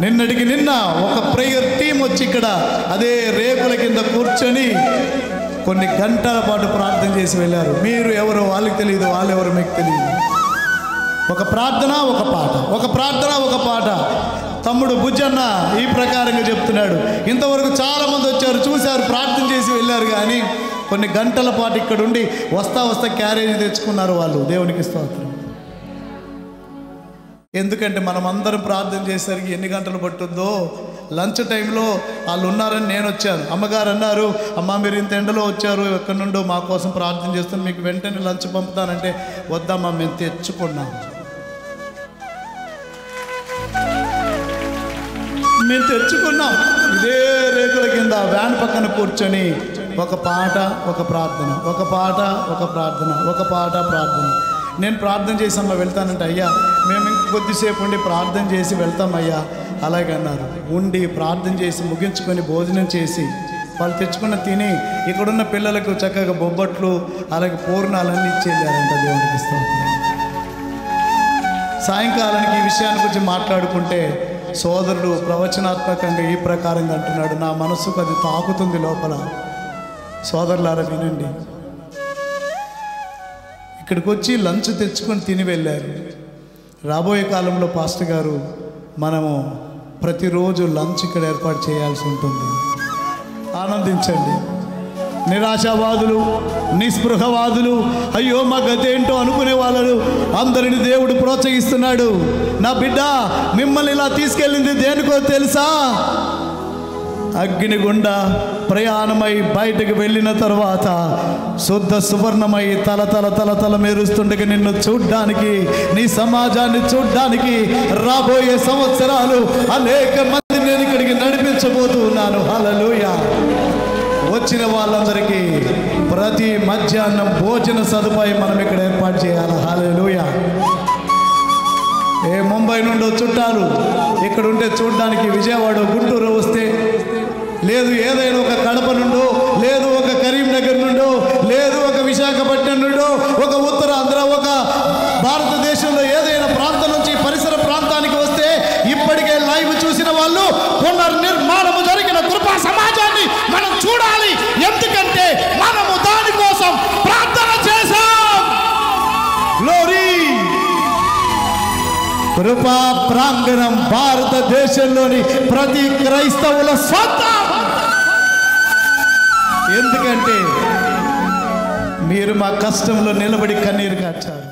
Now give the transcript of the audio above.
నిన్నటికి నిన్న ఒక ప్రేయర్ టీం వచ్చి ఇక్కడ అదే రేకుల కింద కూర్చొని కొన్ని గంటల పాటు ప్రార్థన చేసి వెళ్ళారు. మీరు ఎవరో వాళ్ళకి తెలియదు, వాళ్ళెవరో మీకు తెలియదు. ఒక ప్రార్థన ఒక పాట, ఒక ప్రార్థన ఒక పాట. తమ్ముడు బుజ్జన్న ఈ ప్రకారంగా చెప్తున్నాడు. ఇంతవరకు చాలామంది వచ్చారు, చూశారు, ప్రార్థన చేసి వెళ్ళారు. కానీ కొన్ని గంటల పాటు ఇక్కడ ఉండి వస్తా క్యారేజ్ తెచ్చుకున్నారు వాళ్ళు. దేవునికి స్తోత్రం. ఎందుకంటే మనం అందరం ప్రార్థన చేసేసరికి ఎన్ని గంటలు పట్టుద్దో. లంచ్ టైంలో వాళ్ళు ఉన్నారని నేను వచ్చాను. అమ్మగారు అన్నారు, అమ్మ మీరు ఇంత ఎండలో వచ్చారు, ఎక్కడి నుండో మా కోసం ప్రార్థన చేస్తాను, మీకు వెంటనే లంచ్ పంపుతానంటే వద్దమ్మా మేము తెచ్చుకున్నాం. మేము తెచ్చుకున్నాం. ఇదే రేకుల కింద వ్యాన్ పక్కన కూర్చొని ఒక పాట ఒక ప్రార్థన, ఒక పాట ఒక ప్రార్థన, ఒక పాట ప్రార్థన. నేను ప్రార్థన చేసమ్మా వెళ్తానంటే, అయ్యా మేము ఇంకొద్దిసేపు ఉండి ప్రార్థన చేసి వెళ్తామయ్యా. అలాగే అన్నారు. ఉండి ప్రార్థన చేసి ముగించుకొని భోజనం చేసి వాళ్ళు తెచ్చుకున్న తిని ఇక్కడున్న పిల్లలకు చక్కగా బొబ్బట్లు అలాగే పూర్ణాలన్నీ ఇచ్చేళ్ళారంట. దేవునికి స్తోత్రం. సాయంకాలానికి ఈ విషయాన్ని గురించి మాట్లాడుకుంటే సోదరుడు ప్రవచనాత్మకంగా ఈ ప్రకారంగా అంటున్నాడు, నా మనసుకు అది తాకుతుంది లోపల. సోదరులారా వినండి, ఇక్కడికి వచ్చి లంచ్ తెచ్చుకొని తిని వెళ్ళారు. రాబోయే కాలంలో పాస్టర్ గారు మనము ప్రతిరోజు లంచ్ ఇక్కడ ఏర్పాటు చేయాల్సి ఉంటుంది. ఆనందించండి. నిరాశావాదులు, నిస్పృహవాదులు, అయ్యో మా గతేంటో అనుకునే వాళ్ళు అందరిని దేవుడు ప్రోత్సహిస్తున్నాడు. నా బిడ్డ మిమ్మల్ని ఇలా తీసుకెళ్ళింది దేనికో తెలుసా? అగ్నిగుండా ప్రయాణమై బయటకు వెళ్ళిన తర్వాత శుద్ధ సువర్ణమై తల తల తల తల మెరుస్తుండగా నిన్ను చూడ్డానికి, నీ సమాజాన్ని చూడ్డానికి రాబోయే సంవత్సరాలు అనేక మంది నేను ఇక్కడికి నడిపించబోతున్నాను. హల్లెలూయా. వచ్చిన వాళ్ళందరికీ ప్రతి మధ్యాహ్నం భోజన సదుపాయం మనం ఇక్కడ ఏర్పాటు చేయాలి. హల్లెలూయా. ఏ ముంబై నుండి చుట్టాలు ఇక్కడ ఉంటే చూడ్డానికి విజయవాడ గుంటూరు వస్తే, లేదు ఏదైనా ఒక కడప నుండో, లేదు ఒక కరీంనగర్ నుండో, లేదు ఒక విశాఖపట్నం నుండో, ఒక ఉత్తరాంధ్ర, ఒక భారతదేశంలో ఏదైనా ప్రాంతం నుంచి పరిసర ప్రాంతానికి వస్తే ఇప్పటికే లైవ్ చూసిన వాళ్ళు పునర్నిర్మాణము జరిగిన కృపా సమాజాన్ని మనం చూడాలి. ఎందుకంటే మనము దానికోసం ప్రార్థన చేశాం. గ్లోరీ. కృపా ప్రాంగణం భారతదేశంలోని ప్రతి క్రైస్తవుల సొంతం. ఎందుకంటే మీరు మా కష్టంలో నిలబడి కన్నీరు కార్చారు.